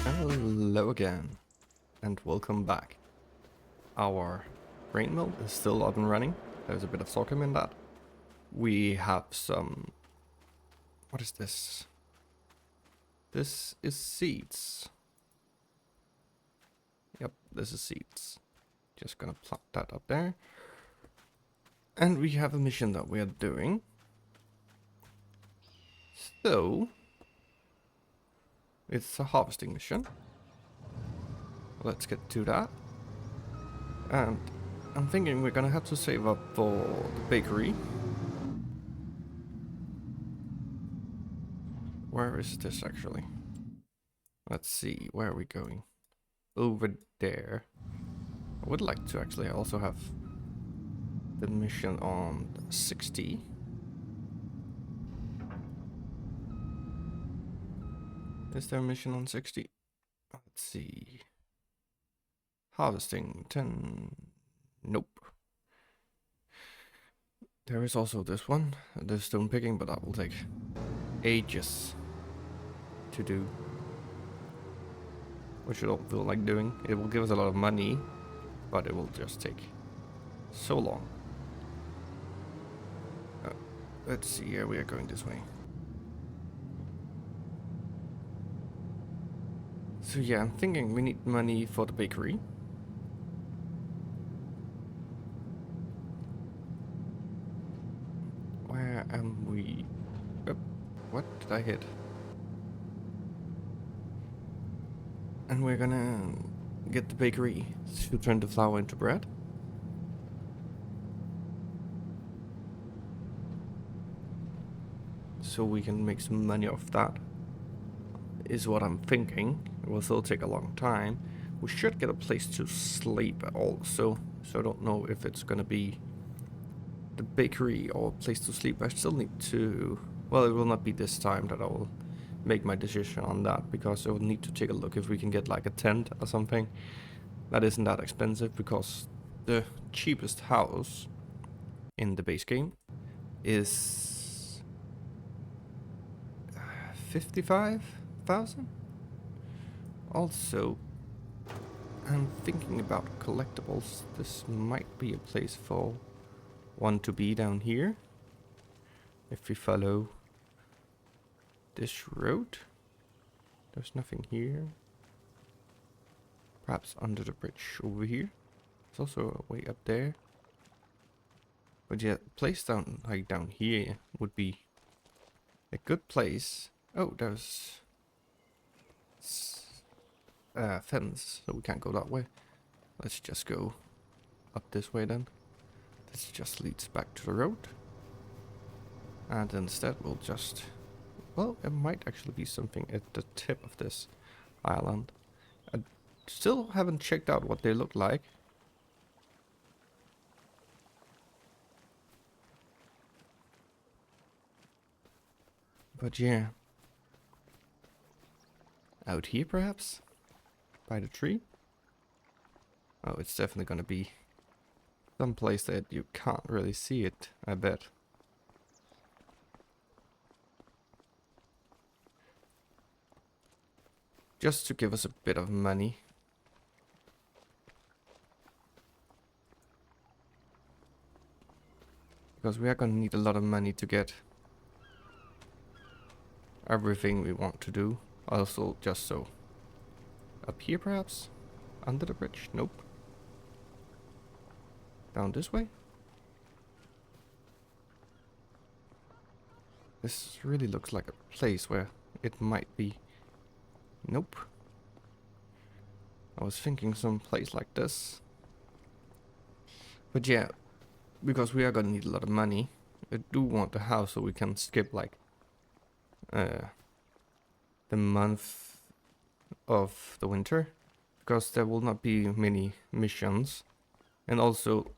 Hello again, and welcome back. Our grain mill is still up and running. There's a bit of sorghum in that. We have some... What is this? This is seeds. Yep, this is seeds. Just gonna plop that up there. And we have a mission that we are doing. So... It's a harvesting mission. Let's get to that. And I'm thinking we're gonna have to save up for the bakery. Where is this actually? Let's see, where are we going? Over there. I would like to actually also have the mission on 60. Is there a mission on 60? Let's see. Harvesting 10. Nope. There is also this one, the stone picking, but that will take ages to do. Which I don't feel like doing. It will give us a lot of money, but it will just take so long. Let's see, here we are going this way. So yeah, I'm thinking we need money for the bakery. Where am we? Oh, what did I hit? And we're gonna get the bakery to turn the flour into bread. So we can make some money off that. Is what I'm thinking. It will still take a long time. We should get a place to sleep also. So I don't know if it's gonna be the bakery or a place to sleep. I still need to... Well, it will not be this time that I will make my decision on that, because I will need to take a look if we can get like a tent or something that isn't that expensive, because the cheapest house in the base game is 55,000. Also, I'm thinking about collectibles. This might be a place for one to be down here. If we follow this road, there's nothing here. Perhaps under the bridge over here. There's also a way up there. But yeah, place down like down here would be a good place. Oh, there's fence, so we can't go that way. Let's just go up this way then. This just leads back to the road. And instead we'll just... Well, it might actually be something at the tip of this island. I still haven't checked out what they look like. But yeah. Out here perhaps? By the tree? Oh, it's definitely gonna be some place that you can't really see it, I bet. Just to give us a bit of money. Because we are gonna need a lot of money to get everything we want to do. Also, just so. Up here perhaps? Under the bridge? Nope. Down this way? This really looks like a place where it might be. Nope. I was thinking some place like this. But yeah, because we are gonna need a lot of money, I do want the house so we can skip like the month of the winter, because there will not be many missions. And also,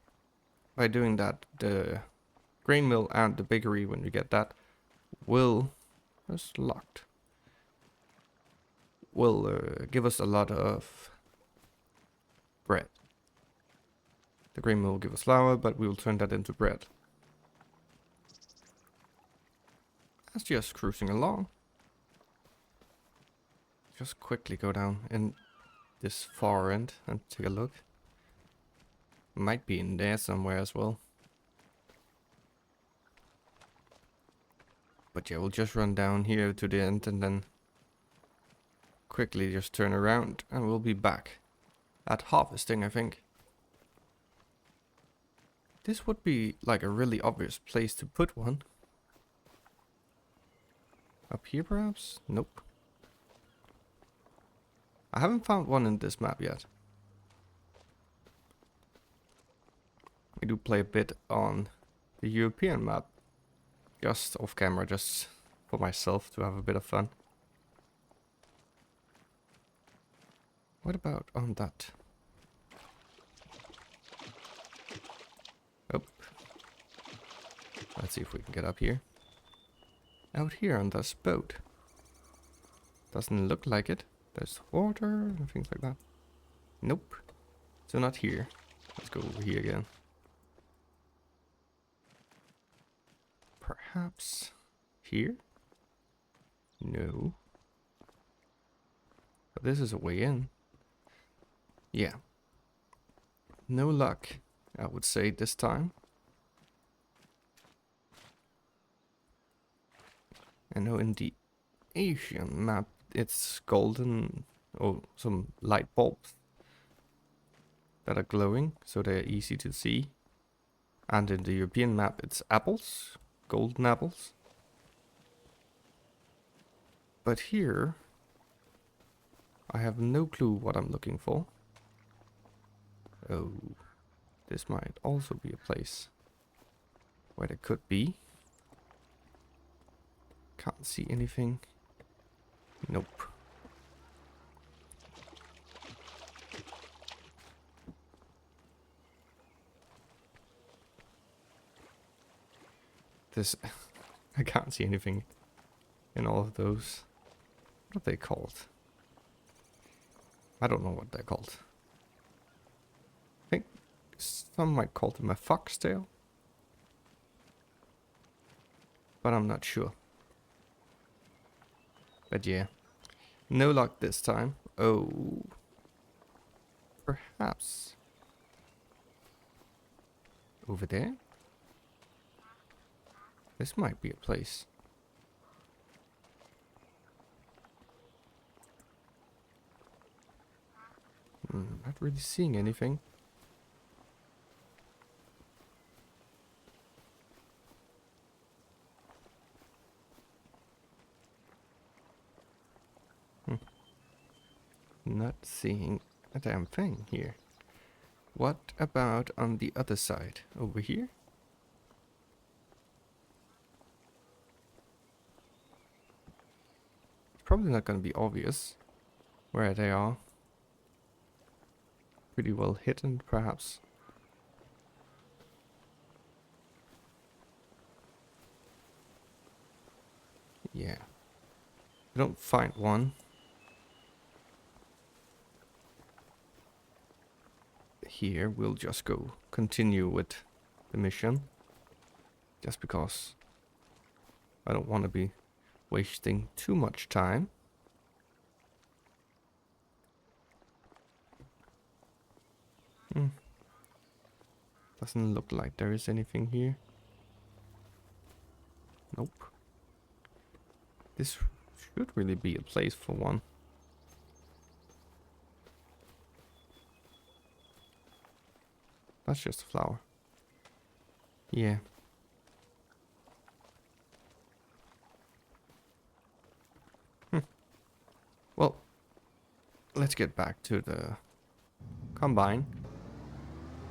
by doing that, the grain mill and the bakery, when we get that, will... It's locked. Will give us a lot of bread. The grain mill will give us flour, but we will turn that into bread. That's just cruising along. Just quickly go down in this far end and take a look. Might be in there somewhere as well. But yeah, we'll just run down here to the end and then quickly just turn around and we'll be back at harvesting, I think. This would be like a really obvious place to put one. Up here perhaps? Nope. I haven't found one in this map yet. I do play a bit on the European map. Just off camera, just for myself to have a bit of fun. What about on that? Oh. Let's see if we can get up here. Out here on this boat. Doesn't look like it. There's water and things like that. Nope. So not here. Let's go over here again. Perhaps here? No. But this is a way in. Yeah. No luck, I would say this time. I know in the Asian map it's golden, or some light bulbs that are glowing, so they're easy to see. And in the European map it's apples, golden apples. But here, I have no clue what I'm looking for. Oh, this might also be a place where there could be. Can't see anything. Nope. This, I can't see anything in all of those. What are they called? I don't know what they're called. I think some might call them a foxtail. But I'm not sure. But yeah, no luck this time. Oh, perhaps over there? This might be a place. Not really seeing anything. Not seeing a damn thing here. What about on the other side? Over here? It's probably not going to be obvious where they are. Pretty well hidden, perhaps. Yeah. I don't find one. Here we'll just go continue with the mission, just because I don't want to be wasting too much time. Doesn't look like there is anything here. Nope. This should really be a place for one. That's just a flower. Yeah. Well, let's get back to the combine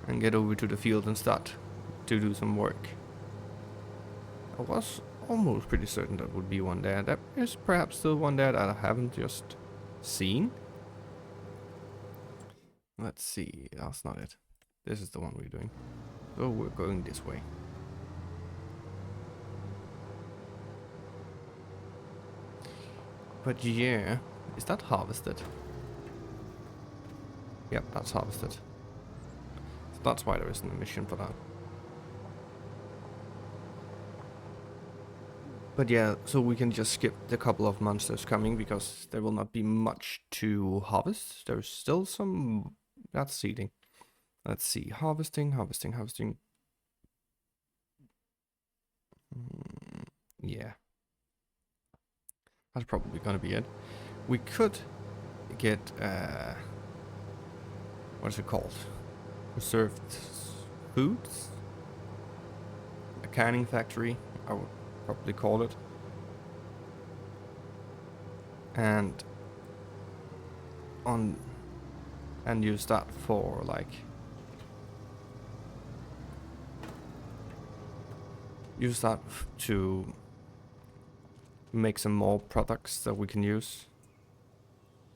and get over to the field and start to do some work. I was almost pretty certain that would be one there. There is perhaps still one there that I haven't just seen. Let's see. That's not it. This is the one we're doing. So we're going this way. But yeah, is that harvested? Yep, that's harvested. So that's why there isn't a mission for that. But yeah, so we can just skip the couple of monsters coming because there will not be much to harvest. There's still some... That's seeding. Let's see. Harvesting. Yeah. That's probably gonna be it. We could get... what is it called? Preserved foods? A canning factory, I would probably call it. And use that for like to make some more products that we can use.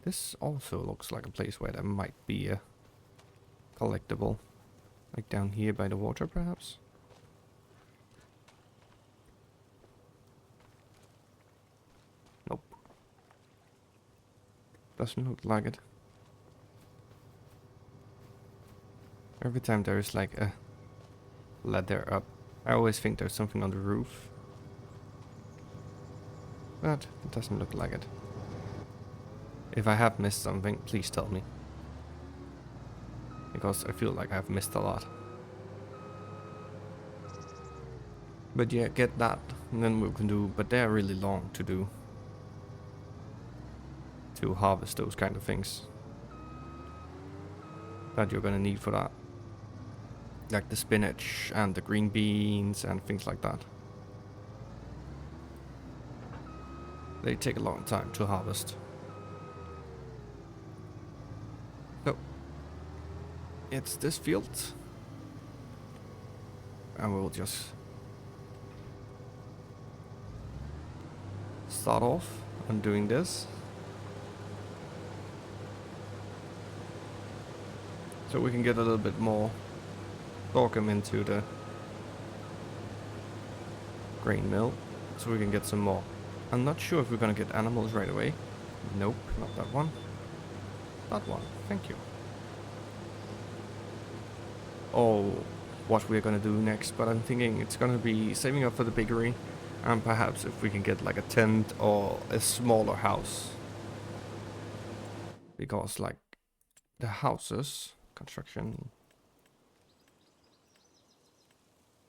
This also looks like a place where there might be a collectible, like down here by the water perhaps. Nope, doesn't look like it. Every time there is like a ladder up, I always think there's something on the roof, but it doesn't look like it. If I have missed something, please tell me, because I feel like I've missed a lot. But yeah, get that, and then we can do, but they're really long to do, to harvest those kind of things that you're gonna need for that. Like the spinach and the green beans and things like that. They take a long time to harvest. So, it's this field. And we'll just start off on doing this. So we can get a little bit more sorghum into the grain mill, so we can get some more. I'm not sure if we're gonna get animals right away. Nope, not that one. That one, thank you. Oh, what we're gonna do next, but I'm thinking it's gonna be saving up for the bakery, and perhaps if we can get like a tent or a smaller house. Because like the houses, construction,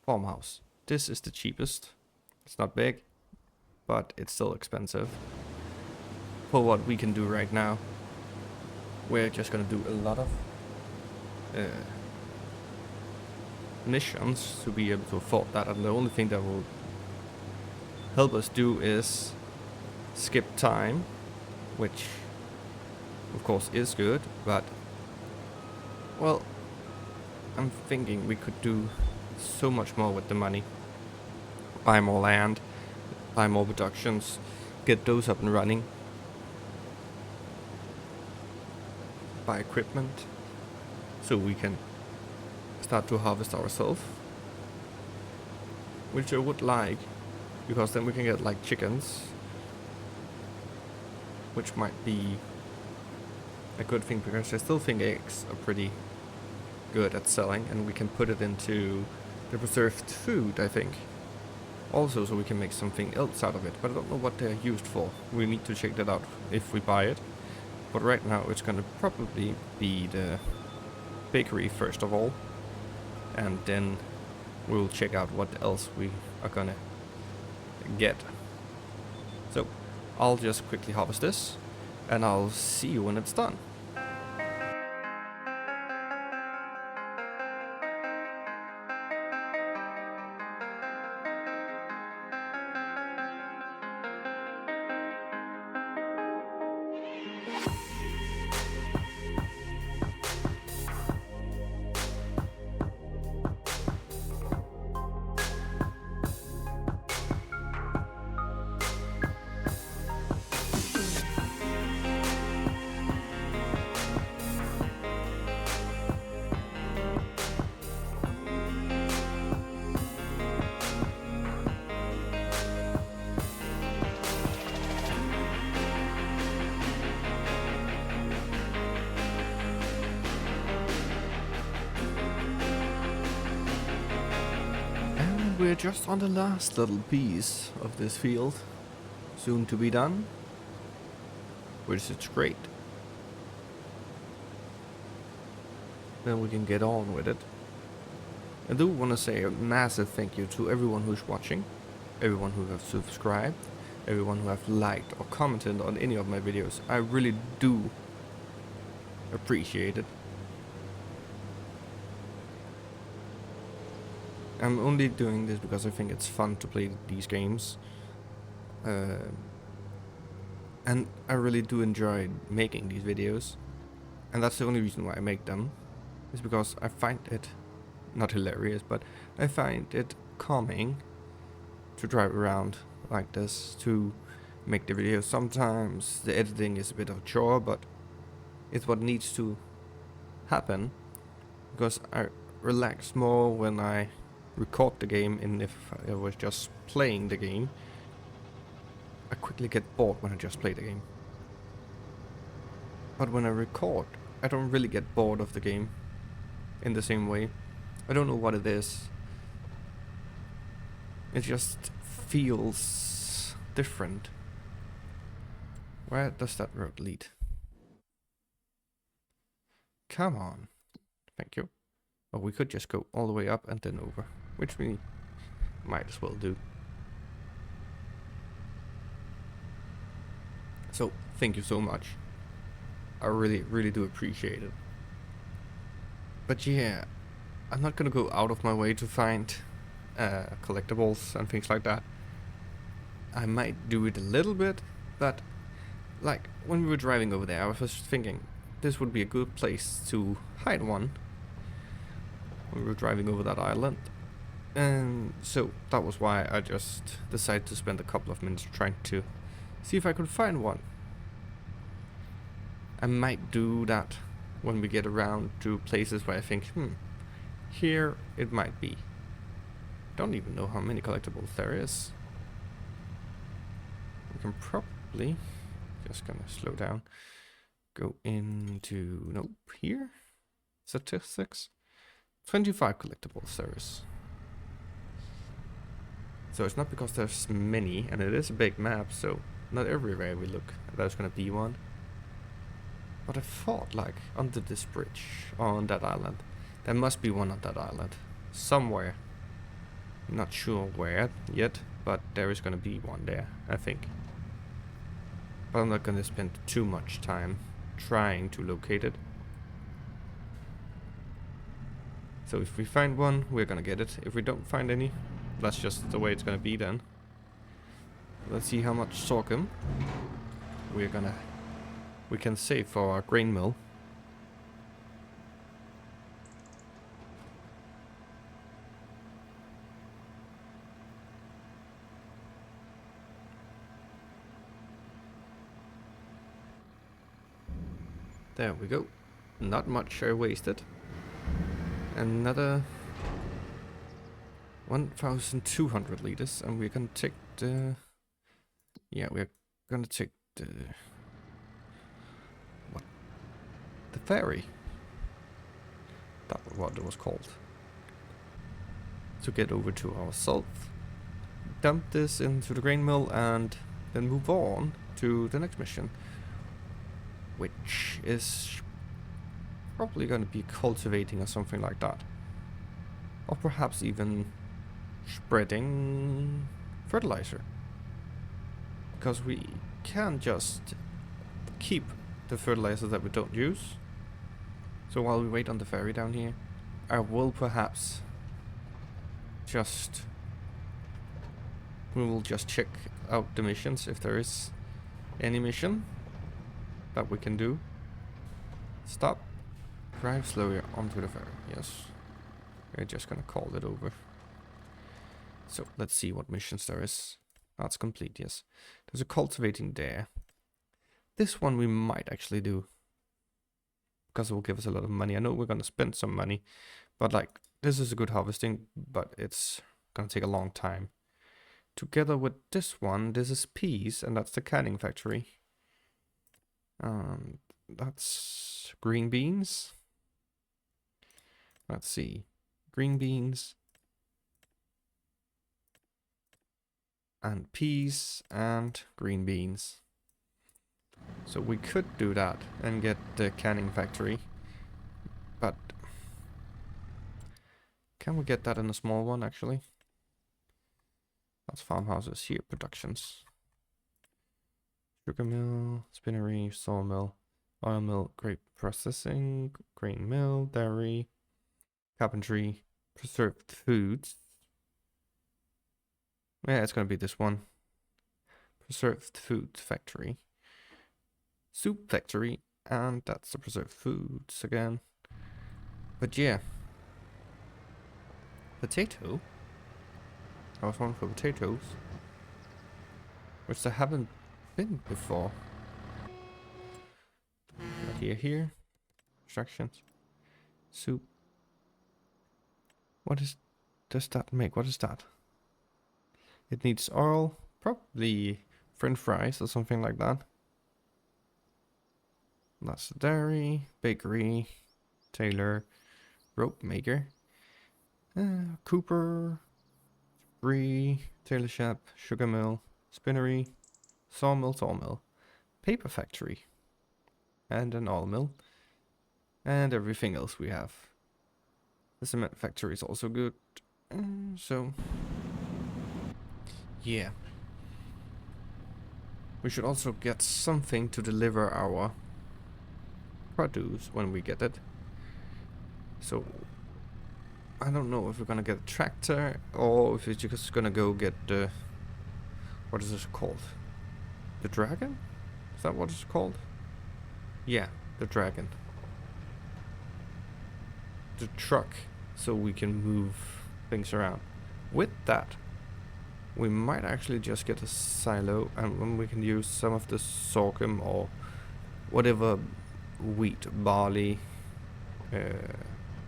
farmhouse. This is the cheapest. It's not big, but it's still expensive. For what we can do right now, we're just gonna do a lot of missions to be able to afford that, and the only thing that will help us do is skip time, which of course is good, but well, I'm thinking we could do so much more with the money. Buy more land, buy more productions, get those up and running, buy equipment so we can start to harvest ourselves, which I would like, because then we can get like chickens, which might be a good thing, because I still think eggs are pretty good at selling, and we can put it into the preserved food, I think. Also, so we can make something else out of it, but I don't know what they're used for. We need to check that out if we buy it. But right now it's gonna probably be the bakery first of all, and then we'll check out what else we are gonna get. So I'll just quickly harvest this, and I'll see you when it's done. And we're just on the last little piece of this field, soon to be done, which is great. Then we can get on with it. I do want to say a massive thank you to everyone who's watching, everyone who have subscribed, everyone who have liked or commented on any of my videos. I really do appreciate it. I'm only doing this because I think it's fun to play these games. And I really do enjoy making these videos. And that's the only reason why I make them. Is because I find it not hilarious, but I find it calming to drive around like this, to make the videos. Sometimes the editing is a bit of a chore, but it's what needs to happen, because I relax more when I record the game, and if I was just playing the game, I quickly get bored when I just play the game. But when I record, I don't really get bored of the game in the same way. I don't know what it is. It just feels different. Where does that road lead? Come on. Thank you. Or we could just go all the way up and then over, which we might as well do. So, thank you so much. I really do appreciate it. But yeah, I'm not gonna go out of my way to find collectibles and things like that. I might do it a little bit, but like when we were driving over there, I was just thinking this would be a good place to hide one when we were driving over that island. And so that was why I just decided to spend a couple of minutes trying to see if I could find one. I might do that when we get around to places where I think, here it might be. Don't even know how many collectibles there is. We can probably, just gonna slow down, go into, nope, here, statistics, 25 collectibles there is. So it's not because there's many, and it is a big map, so not everywhere we look there's gonna be one. But I thought, like, under this bridge, on that island, there must be one on that island, somewhere. Not sure where yet, but there is gonna be one there, I think. But I'm not gonna spend too much time trying to locate it. So if we find one, we're gonna get it. If we don't find any, that's just the way it's gonna be then. Let's see how much sorghum we can save for our grain mill. There we go. Not much I wasted. Another 1,200 liters, and we're gonna take the... Yeah, we're gonna take the... What? The ferry. That was what it was called. To get over to our salt. Dump this into the grain mill and then move on to the next mission. Which is probably going to be cultivating or something like that. Or perhaps even spreading fertilizer. Because we can't just keep the fertilizer that we don't use. So while we wait on the ferry down here, I will perhaps we will just check out the missions if there is any mission that we can do. Stop. Drive slowly onto the ferry. Yes. We're just gonna call it over. So let's see what missions there is. That's complete, yes. There's a cultivating there. This one we might actually do, because it will give us a lot of money. I know we're gonna spend some money, but like, this is a good harvesting, but it's gonna take a long time. Together with this one, this is peas, and that's the canning factory. That's green beans. Let's see. Green beans. and peas and green beans. So we could do that and get the canning factory, but can we get that in a small one actually? That's farmhouses here, productions. Sugar mill, spinnery, sawmill, oil mill, grape processing, grain mill, dairy, carpentry, preserved foods. Yeah, it's gonna be this one. Preserved food factory. Soup factory, and that's the preserved foods again. But yeah. Potato? I was one for potatoes. Which there haven't been before. Not here. Instructions. Soup. Does that make? What is that? It needs oil. Probably French fries or something like that. That's the dairy, bakery, tailor, rope maker, cooper, brie, tailor shop, sugar mill, spinnery, sawmill, paper factory, and an oil mill, and everything else we have. The cement factory is also good. So, yeah. We should also get something to deliver our produce when we get it. So, I don't know if we're gonna get a tractor or if we're just gonna go get the... What is this called? The dragon? Is that what it's called? Yeah, the dragon. The truck, so we can move things around. With that, we might actually just get a silo, and then we can use some of the sorghum or whatever wheat, barley.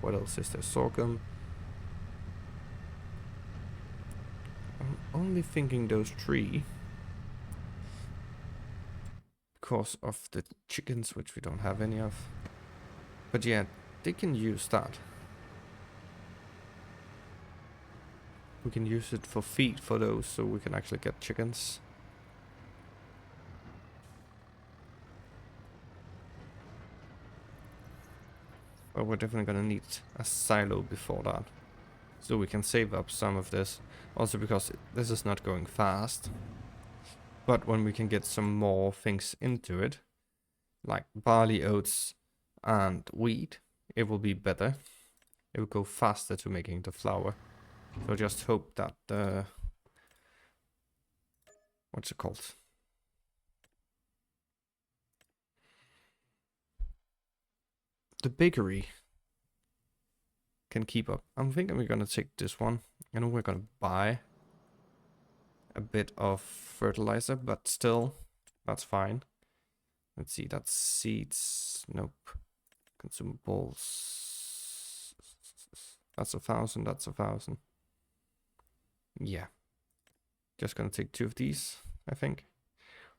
What else is there? Sorghum. I'm only thinking those three because of the chickens, which we don't have any of. But yeah, they can use that. We can use it for feed for those, so we can actually get chickens. But we're definitely gonna need a silo before that, so we can save up some of this. Also because this is not going fast. But when we can get some more things into it, like barley, oats, and wheat, it will be better. It will go faster to making the flour. So just hope that what's it called? The bakery can keep up. I'm thinking we're gonna take this one. I know we're gonna buy a bit of fertilizer, but still, that's fine. Let's see, that's seeds. Nope. Consumables. That's 1,000, that's 1,000. Yeah. Just gonna take 2 of these, I think.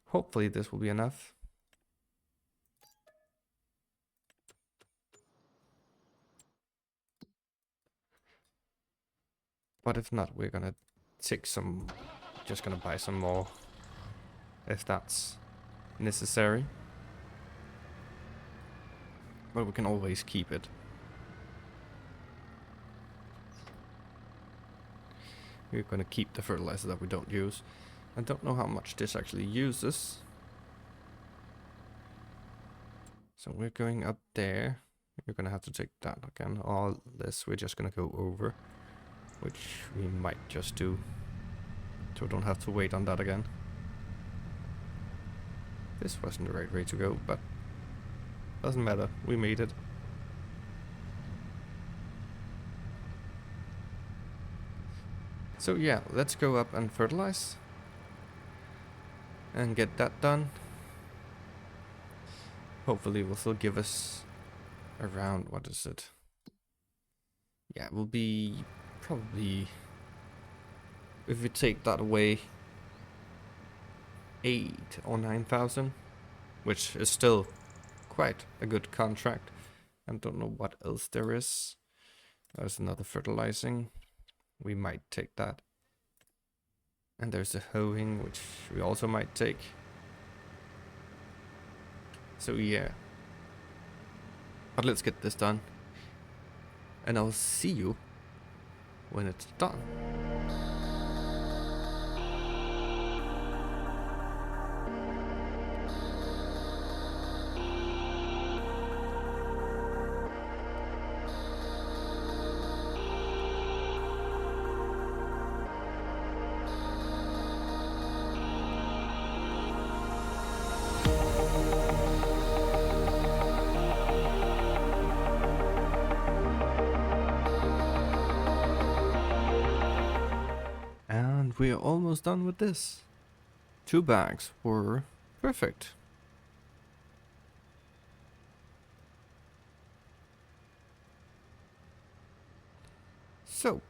Hopefully this will be enough. But if not, we're gonna take some... Just gonna buy some more. If that's necessary. But we can always keep it. We're gonna keep the fertilizer that we don't use. I don't know how much this actually uses. So we're going up there. We're gonna have to take that again. All this we're just gonna go over. Which we might just do. So we don't have to wait on that again. This wasn't the right way to go, but doesn't matter. We made it. So yeah, let's go up and fertilize. And get that done. Hopefully it will still give us around, what is it? Yeah, it will be probably, if we take that away, 8 or 9,000, which is still quite a good contract. I don't know what else there is. There's another fertilizing. We might take that. And there's the hoeing, which we also might take. So yeah. But let's get this done. And I'll see you when it's done. And we are almost done with this. 2 bags were perfect. So,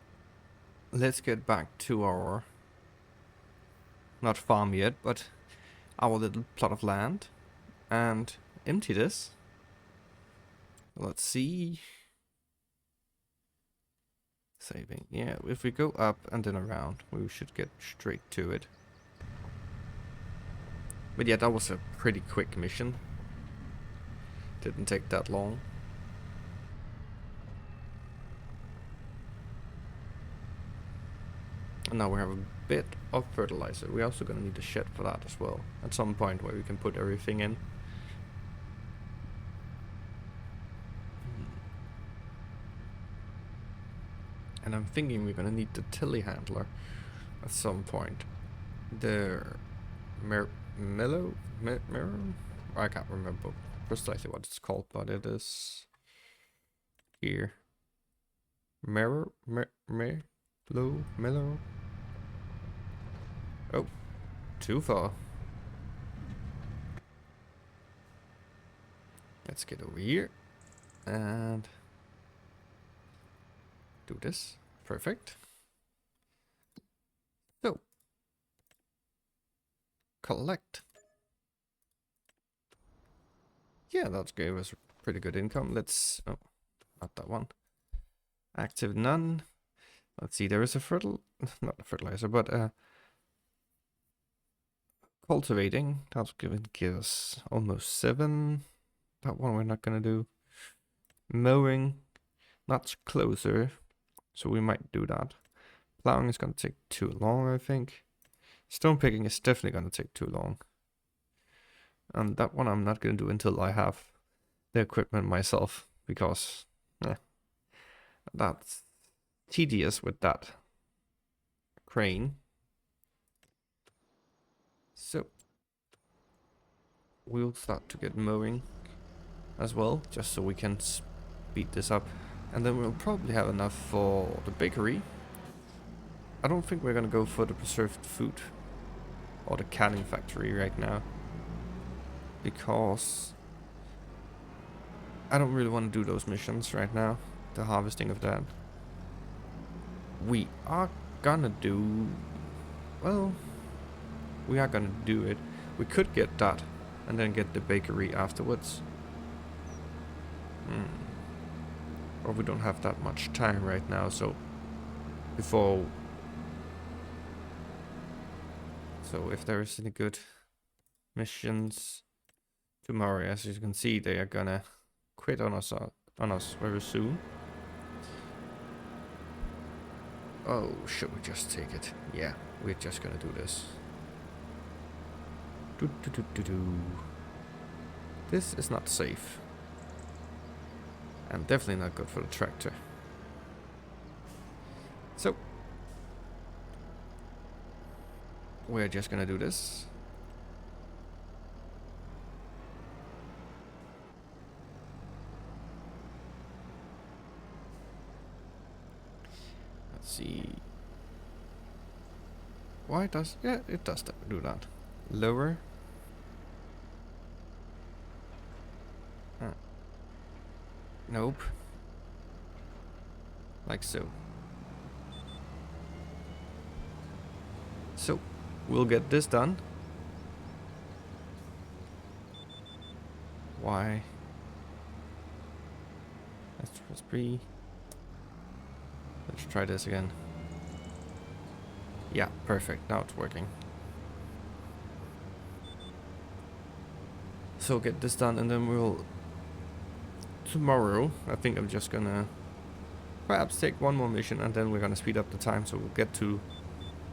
let's get back to our, not farm yet, but our little plot of land and empty this. Let's see. Saving. Yeah, if we go up and then around, we should get straight to it. But yeah, that was a pretty quick mission. Didn't take that long. And now we have a bit of fertilizer. We're also gonna need a shed for that as well. At some point where we can put everything in. And I'm thinking we're gonna need the telehandler at some point. The mirror? I can't remember precisely what it's called, but it is here. Mellow. Oh, too far. Let's get over here and do this. Perfect. So, collect. Yeah, that gave us pretty good income. Let's, oh, not that one. Active none. Let's see, there is a not a fertilizer, but cultivating. That's going to give us almost 7. That one we're not going to do. Mowing, that's closer, so we might do that. Plowing is going to take too long, I think. Stone picking is definitely going to take too long. And that one I'm not going to do until I have the equipment myself, because that's tedious with that crane. So we'll start to get mowing as well, just so we can speed this up. And then we'll probably have enough for the bakery. I don't think we're gonna go for the preserved food or the canning factory right now, because I don't really want to do those missions right now, the harvesting of that. We are gonna do, well, we are gonna do it. We could get that and then get the bakery afterwards. Or we don't have that much time right now, so before, so if there is any good missions tomorrow, as you can see, they are gonna quit on us very soon. Oh, should we just take it? Yeah, we're just gonna do this. This is not safe. And definitely not good for the tractor. So, we're just gonna do this. Let's see. Why does, yeah, it does do that. Lower. Nope. Like so. So, we'll get this done. Why? Let's try this again. Yeah, perfect. Now it's working. So get this done, and then we'll... Tomorrow, I think I'm just gonna perhaps take one more mission, and then we're gonna speed up the time, so we'll get to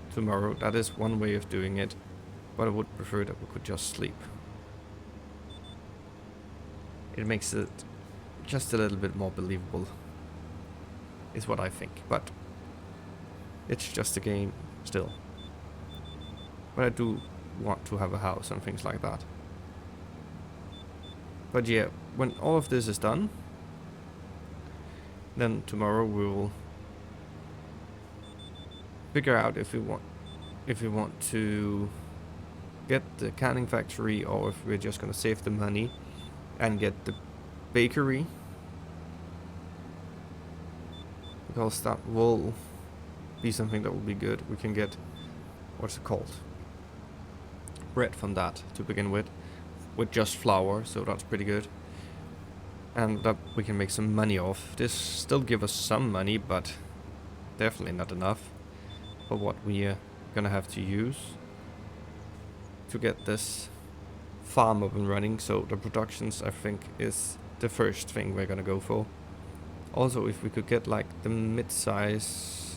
tomorrow. That is one way of doing it, but I would prefer that we could just sleep. It makes it just a little bit more believable, is what I think, but it's just a game still. But I do want to have a house and things like that. But yeah, when all of this is done, then tomorrow we will figure out if we want to get the canning factory, or if we're just gonna save the money and get the bakery, because that will be something that will be good. We can get, what's it called, bread from that to begin with just flour, so that's pretty good, and that we can make some money off. This still give us some money, but definitely not enough for what we are gonna have to use to get this farm up and running. So the productions, I think, is the first thing we're gonna go for. Also, if we could get like the mid-size,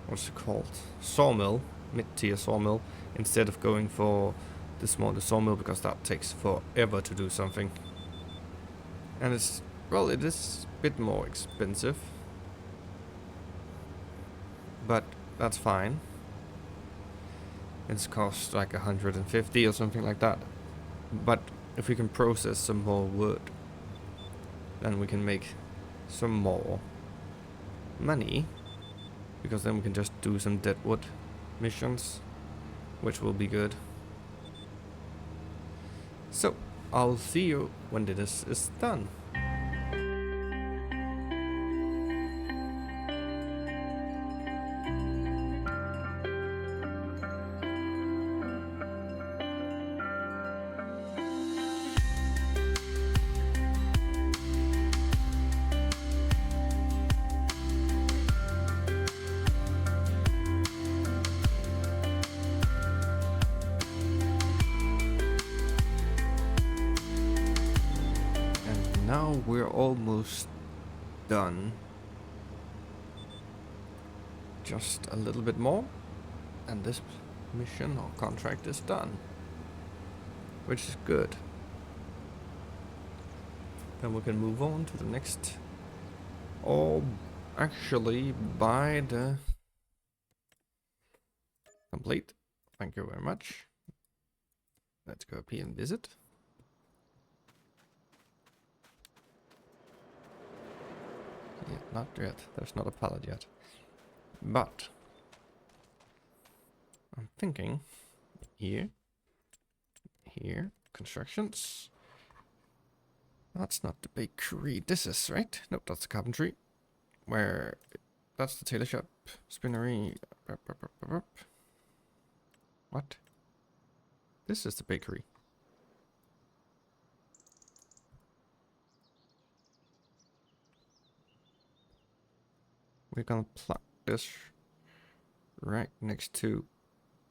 what's it called, sawmill, mid-tier sawmill, instead of going for the smaller sawmill, because that takes forever to do something. And it's, well, it is a bit more expensive, but that's fine. It's cost like 150 or something like that. But if we can process some more wood, then we can make some more money, because then we can just do some deadwood missions, which will be good. So I'll see you when this is done. Now we're almost done. Just a little bit more, and this mission or contract is done, which is good. Then we can move on to the next. Oh, actually, by the complete. Thank you very much. Let's go up here and visit. Yeah, not yet. There's not a pallet yet. But I'm thinking here, constructions. That's not the bakery. This is, right? Nope, that's the carpentry. Where, that's the tailor shop, spinnery. What? This is the bakery. We're gonna plug this right next to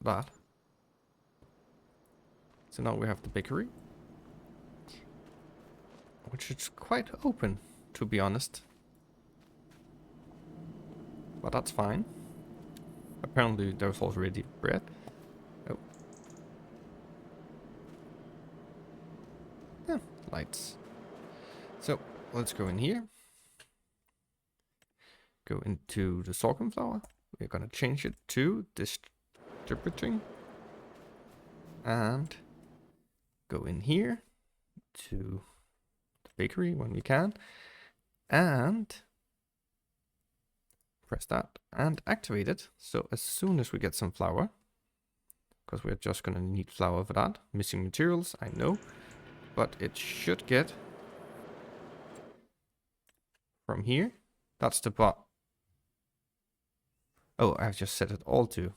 that. So now we have the bakery, which is quite open, to be honest. But that's fine. Apparently there's already bread. Oh. Yeah, lights. So let's go in here. Go into the sorghum flour. We're gonna change it to distributing. And go in here to the bakery when we can. And press that and activate it. So as soon as we get some flour, because we're just gonna need flour for that. Missing materials, I know. But it should get from here. That's the bot. Oh, I've just set it all to.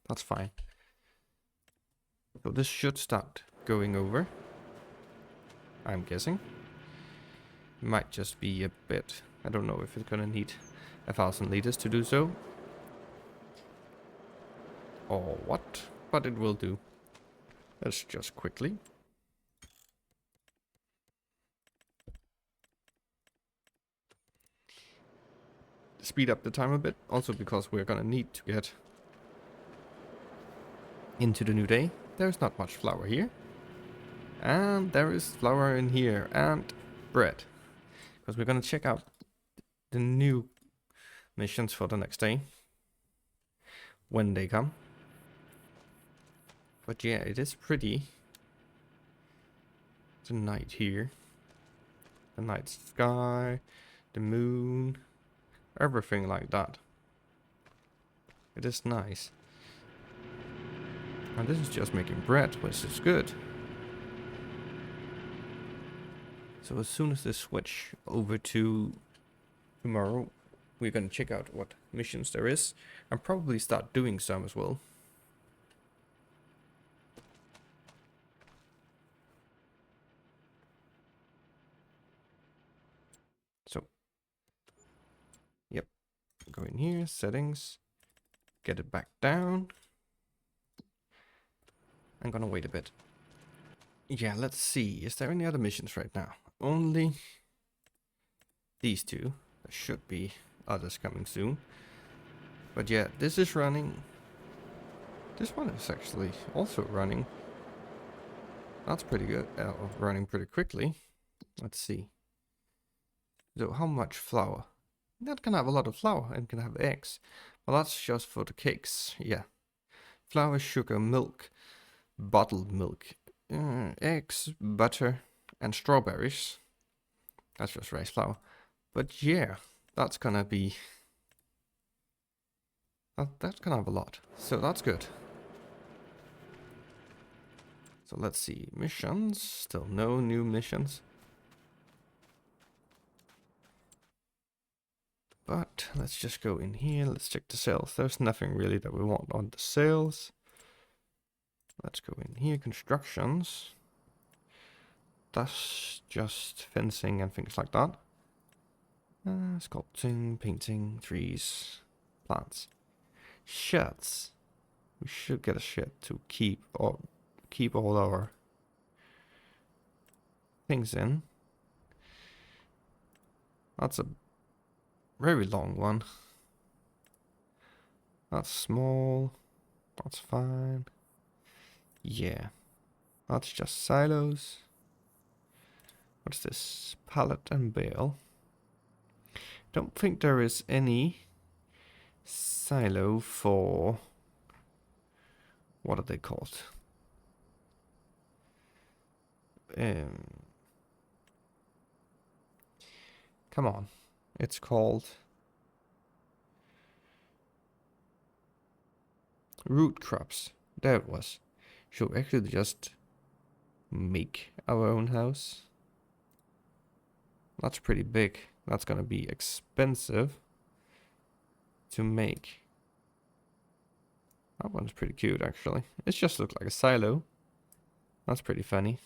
That's fine. So this should start going over, I'm guessing. Might just be a bit, I don't know if it's gonna need 1,000 liters to do so. or what, but it will do. Let's just quickly. Speed up the time a bit, also because we're gonna need to get into the new day. There's not much flour here. And there is flour in here, and bread. Because we're gonna check out the new missions for the next day. When they come. But yeah, it is pretty. The night here. The night sky. The moon. Everything like that. It is nice. And this is just making bread, which is good. So as soon as they switch over to tomorrow, we're gonna check out what missions there is. And probably start doing some as well. So, yep. Go in here, settings. Get it back down. I'm gonna wait a bit. Yeah, let's see. Is there any other missions right now? Only these two. There should be others coming soon. But yeah, this is running. This one is actually also running. That's pretty good. Running pretty quickly. Let's see. So how much flour? That can have a lot of flour and can have eggs. Well, that's just for the cakes. Yeah. Flour, sugar, milk, bottled milk, eggs, butter, and strawberries. That's just rice flour. But yeah, that's gonna be... That's gonna have a lot. So that's good. So let's see. Missions. Still no new missions. But let's just go in here. Let's check the sales. There's nothing really that we want on the sales. Let's go in here. Constructions. That's just fencing and things like that. Sculpting, painting, trees, plants. Sheds. We should get a shed to keep all our things in. That's a very long one. That's small. That's fine. Yeah. That's just silos. What's this? Pallet and bale. Don't think there is any silo for... What are they called? Come on. It's called... root crops. There it was. Should we actually just make our own house? That's pretty big. That's gonna be expensive to make. That one's pretty cute, actually. It just looks like a silo. That's pretty funny.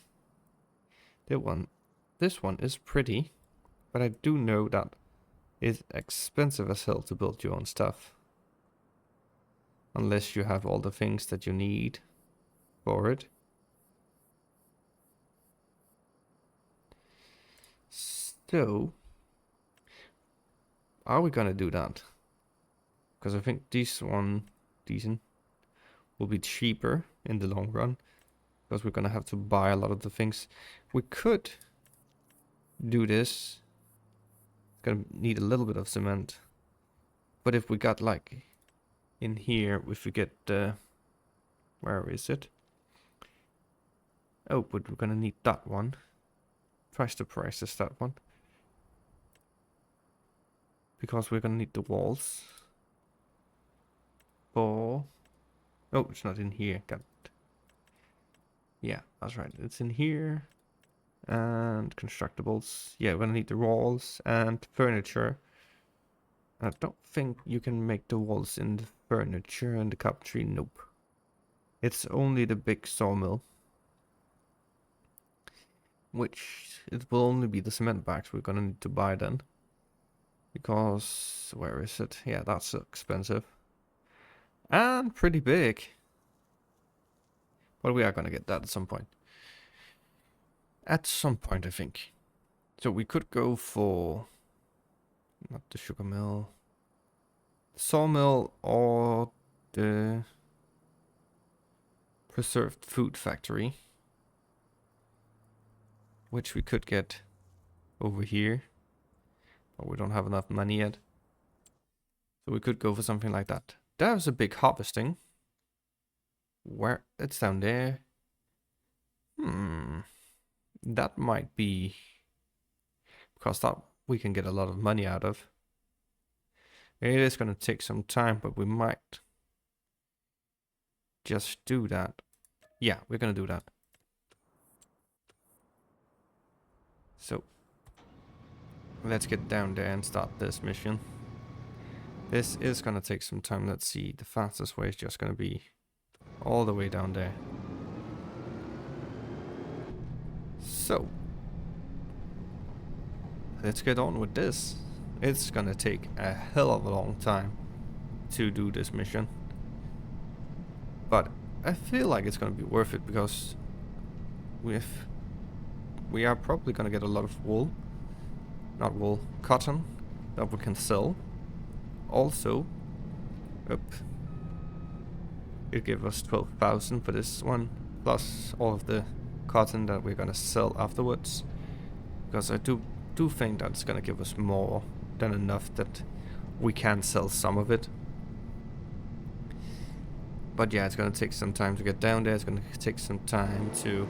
This one is pretty, but I do know that it's expensive as hell to build your own stuff. Unless you have all the things that you need for it. So, are we gonna do that? Because I think these will be cheaper in the long run. Because we're gonna have to buy a lot of the things. We could do this. It's gonna need a little bit of cement. But if we got like in here, if we get where is it? Oh, but we're gonna need that one. Price to price is that one. Because we're gonna need the walls. For... Oh, it's not in here. Got it. Yeah, that's right. It's in here. And constructibles. Yeah, we're gonna need the walls and furniture. I don't think you can make the walls in the furniture and the carpentry. Nope. It's only the big sawmill. Which it will only be the cement bags we're gonna need to buy then. Because where is it? Yeah, that's expensive. And pretty big. But we are gonna get that at some point. At some point, I think. So we could go for... not the sugar mill. The sawmill or the preserved food factory. Which we could get over here. But we don't have enough money yet. So we could go for something like that. There's a big harvesting. Where? It's down there. That might be... because that we can get a lot of money out of. It is going to take some time, but we might just do that. Yeah, we're going to do that. So, let's get down there and start this mission. This is going to take some time. Let's see. The fastest way is just going to be all the way down there. So, let's get on with this. It's going to take a hell of a long time to do this mission. But I feel like it's going to be worth it because we are probably going to get a lot of wool. Not wool, cotton that we can sell. Also, it gave us 12,000 for this one, plus all of the cotton that we're gonna sell afterwards. Because I do think that's gonna give us more than enough that we can sell some of it. But yeah, it's gonna take some time to get down there. It's gonna take some time to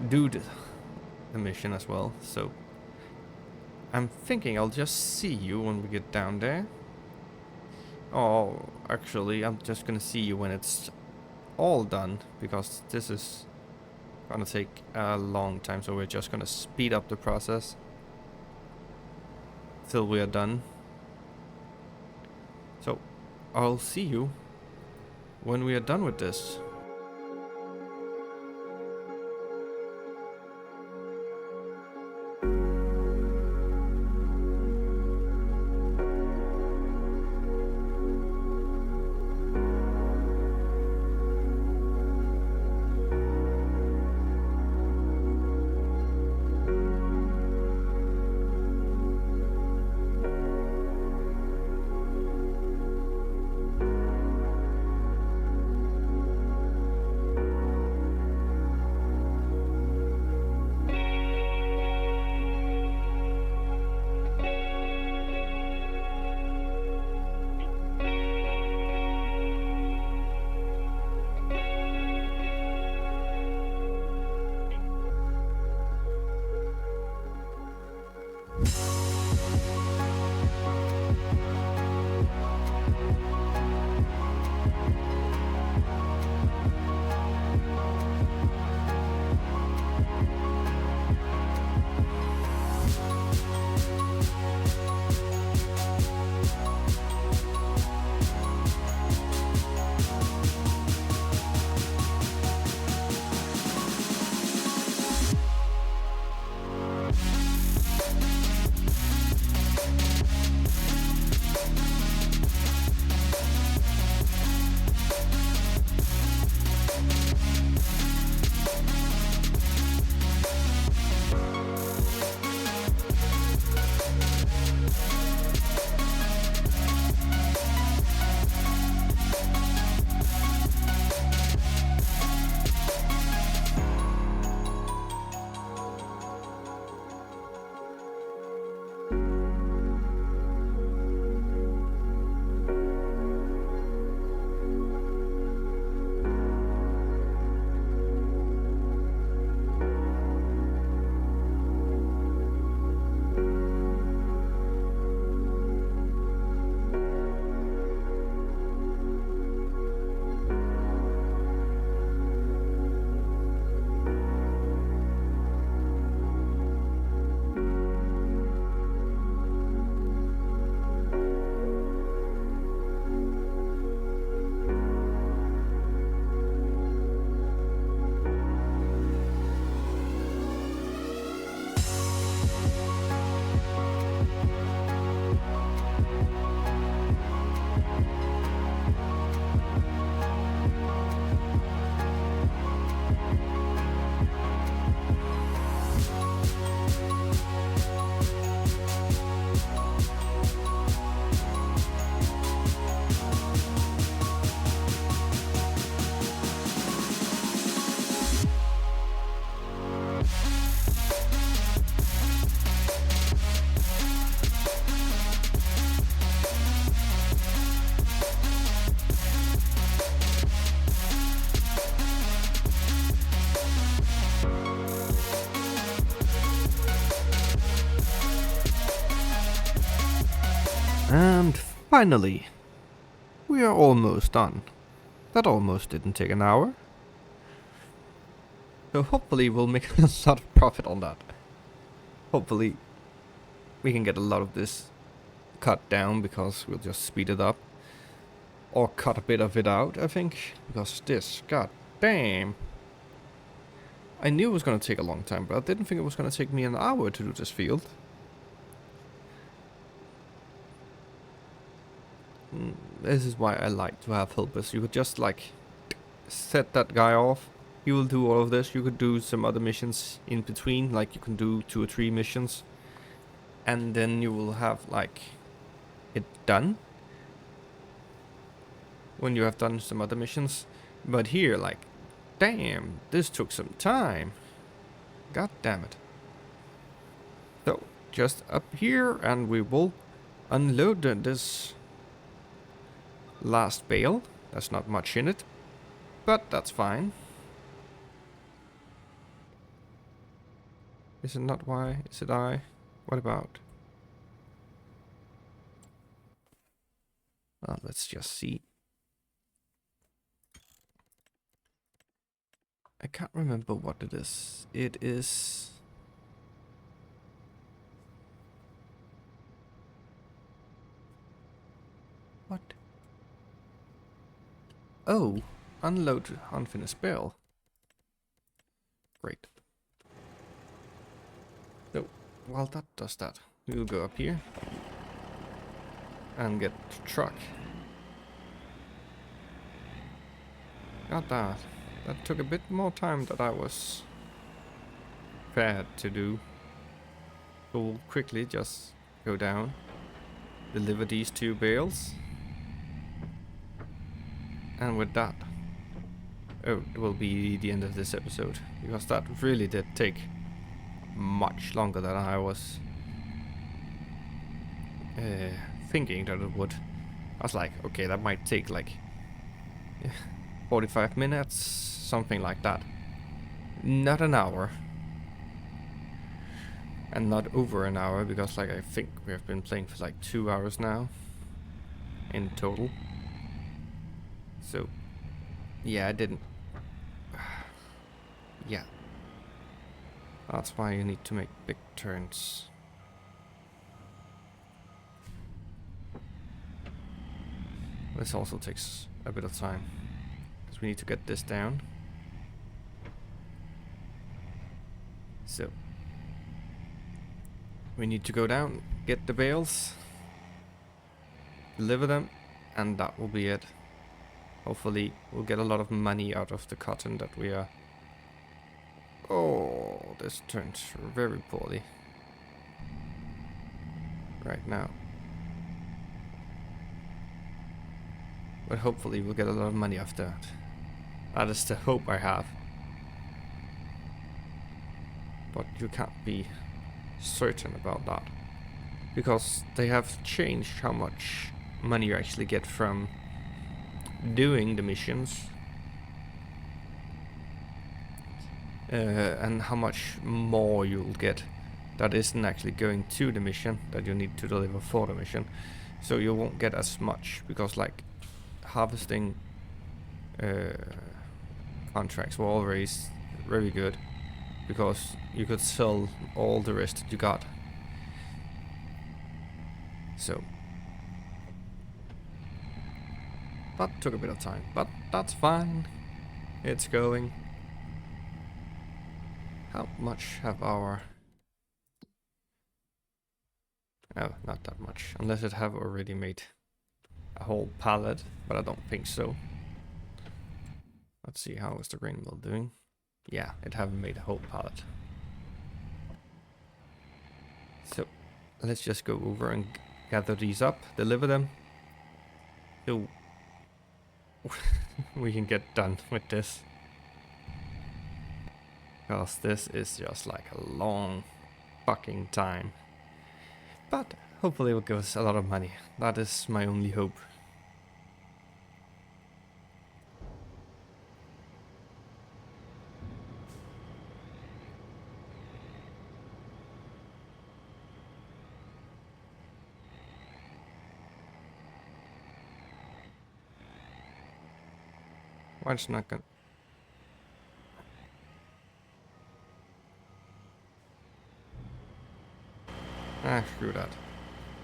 do the mission as well. So I'm thinking I'll just see you when we get down there. Oh, actually, I'm just gonna see you when it's all done, because this is gonna take a long time, so we're just gonna speed up the process till we are done. So, I'll see you when we are done with this. And finally, we are almost done. That almost didn't take an hour. So hopefully we'll make a lot of profit on that. Hopefully we can get a lot of this cut down because we'll just speed it up. Or cut a bit of it out, I think. Because this, god damn. I knew it was going to take a long time, but I didn't think it was going to take me an hour to do this field. This is why I like to have helpers. You could just like set that guy off. He will do all of this. You could do some other missions in between, like you can do 2 or 3 missions. And then you will have like it done. When you have done some other missions. But here, like, damn, this took some time. God damn it. So, just up here and we will unload this last bale. There's not much in it, but that's fine. Is it not Y? Is it I? What about? Well, let's just see. I can't remember what it is. It is... What? Oh, unload unfinished bale. Great. So, while that does that, we'll go up here and get the truck. Got that. That took a bit more time than I was prepared to do. So we'll quickly just go down, deliver these 2 bales, and with that, it will be the end of this episode, because that really did take much longer than I was thinking that it would. I was like, okay, that might take like 45 minutes, something like that. Not an hour. And not over an hour, because like I think we have been playing for like 2 hours now in total. So yeah, I didn't. Yeah. That's why you need to make big turns. This also takes a bit of time, because we need to get this down. So we need to go down, get the bales, deliver them, and that will be it. Hopefully we'll get a lot of money out of the cotton that we are... Oh, this turns very poorly right now. But hopefully we'll get a lot of money after that. That is the hope I have. But you can't be certain about that, because they have changed how much money you actually get from doing the missions, and how much more you'll get that isn't actually going to the mission that you need to deliver for the mission. So you won't get as much, because like harvesting contracts were always very good, because you could sell all the rest that you got. So that took a bit of time, but that's fine. It's going. How much have our... Oh, not that much, unless it have already made a whole pallet, but I don't think so. Let's see, how is the grain mill doing? Yeah, it haven't made a whole pallet. So let's just go over and gather these up, deliver them, so we can get done with this. Because this is just like a long fucking time. But hopefully it will give us a lot of money. That is my only hope. Why it's not gonna... Ah, screw that.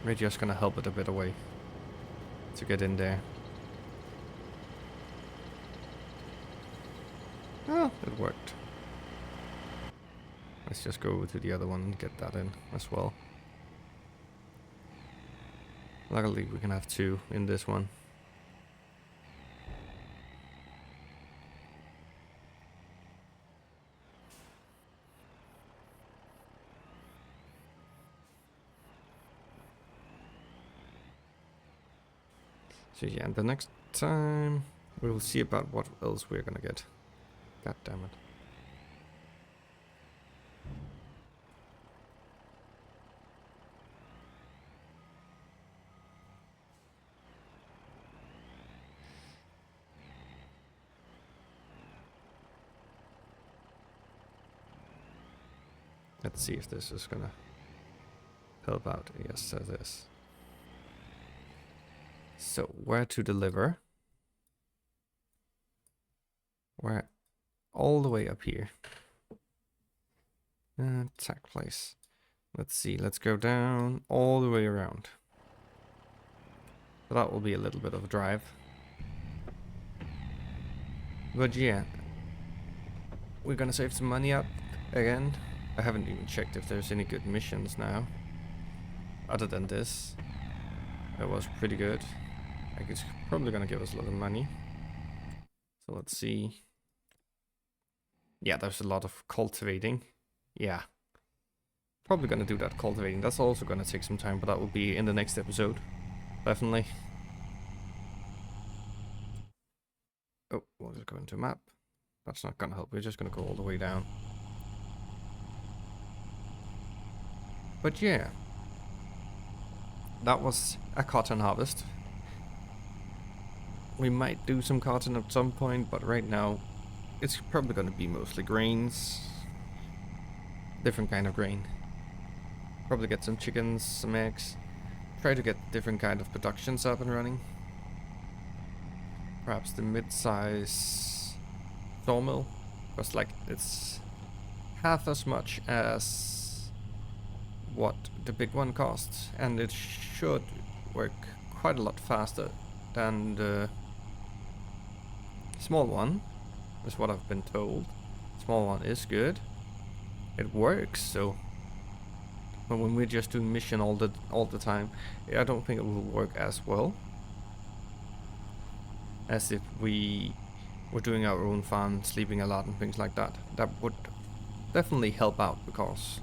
We're just gonna help it a bit away to get in there. Oh, it worked. Let's just go to the other one and get that in as well. Luckily, we can have 2 in this one. So yeah, the next time we will see about what else we're gonna get. God damn it. Let's see if this is gonna help out. Yes, it is. So, where to deliver? We're all the way up here. Attack place. Let's see, let's go down all the way around. So that will be a little bit of a drive. But yeah, we're gonna save some money up again. I haven't even checked if there's any good missions now. Other than this. That was pretty good. Like it's probably gonna give us a lot of money. So let's see. Yeah, there's a lot of cultivating. Yeah. Probably gonna do that cultivating. That's also gonna take some time, but that will be in the next episode. Definitely. Oh, we'll just go into map. That's not gonna help. We're just gonna go all the way down. But yeah. That was a cotton harvest. We might do some cotton at some point, but right now it's probably gonna be mostly grains. Different kind of grain. Probably get some chickens, some eggs. Try to get different kind of productions up and running. Perhaps the mid-size sawmill. Because like it's half as much as what the big one costs. And it should work quite a lot faster than the small one. Is what I've been told. Small one is good. It works, so... But when we're just doing mission all the time, I don't think it will work as well as if we were doing our own farm, sleeping a lot and things like that. That would definitely help out, because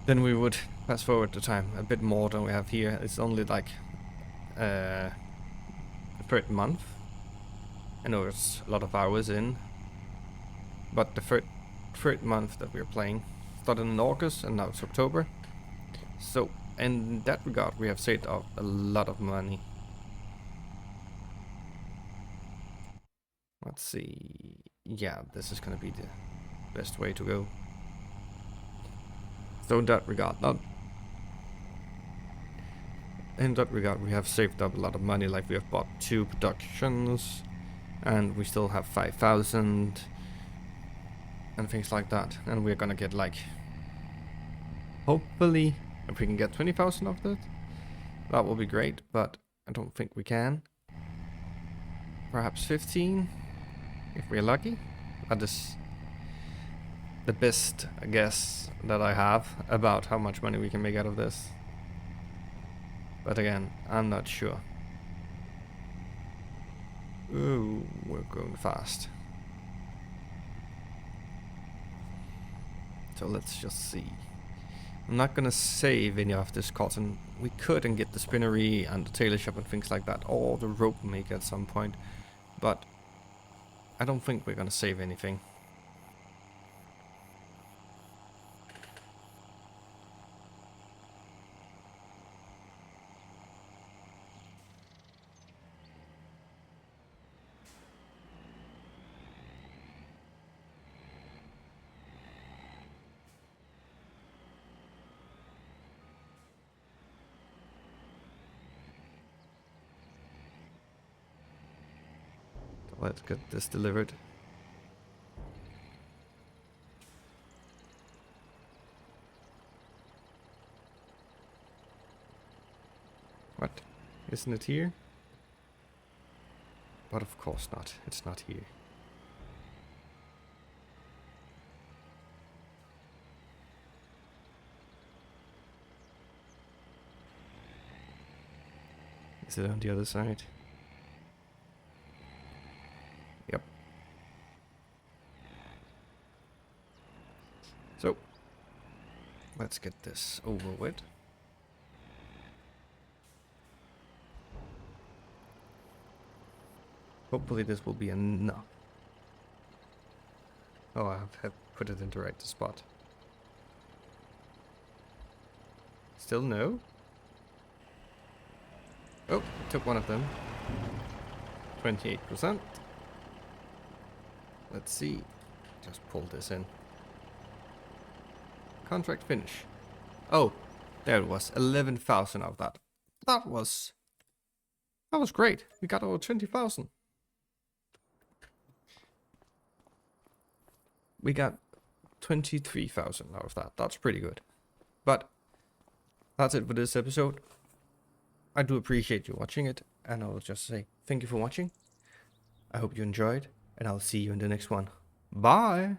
then we would fast forward the time a bit more than we have here. It's only like the third month. I know it's a lot of hours in, but the third month that we're playing started in August and now it's October. So in that regard, we have saved up a lot of money. Let's see. Yeah, this is gonna be the best way to go. So in that regard, we have saved up a lot of money. Like we have bought 2 productions, and we still have 5,000 and things like that. And we're gonna get like, hopefully, if we can get 20,000 of that, that will be great. But I don't think we can. Perhaps 15, if we're lucky. That is the best guess that I have about how much money we can make out of this. But again, I'm not sure. Ooh, we're going fast. So let's just see. I'm not gonna save any of this cotton. We could and get the spinnery and the tailor shop and things like that, or the rope maker at some point. But I don't think we're gonna save anything. Let's get this delivered. What? Isn't it here? But of course not. It's not here. Is it on the other side? Yep. So, let's get this over with. Hopefully this will be enough. Oh, I have put it in the right spot. Still no? Oh, took one of them. 28%. Let's see. Just pull this in. Contract finish. Oh, there it was. 11,000 of that. That was great. We got over 20,000. We got 23,000 out of that. That's pretty good. But that's it for this episode. I do appreciate you watching it, and I'll just say thank you for watching. I hope you enjoyed, and I'll see you in the next one. Bye!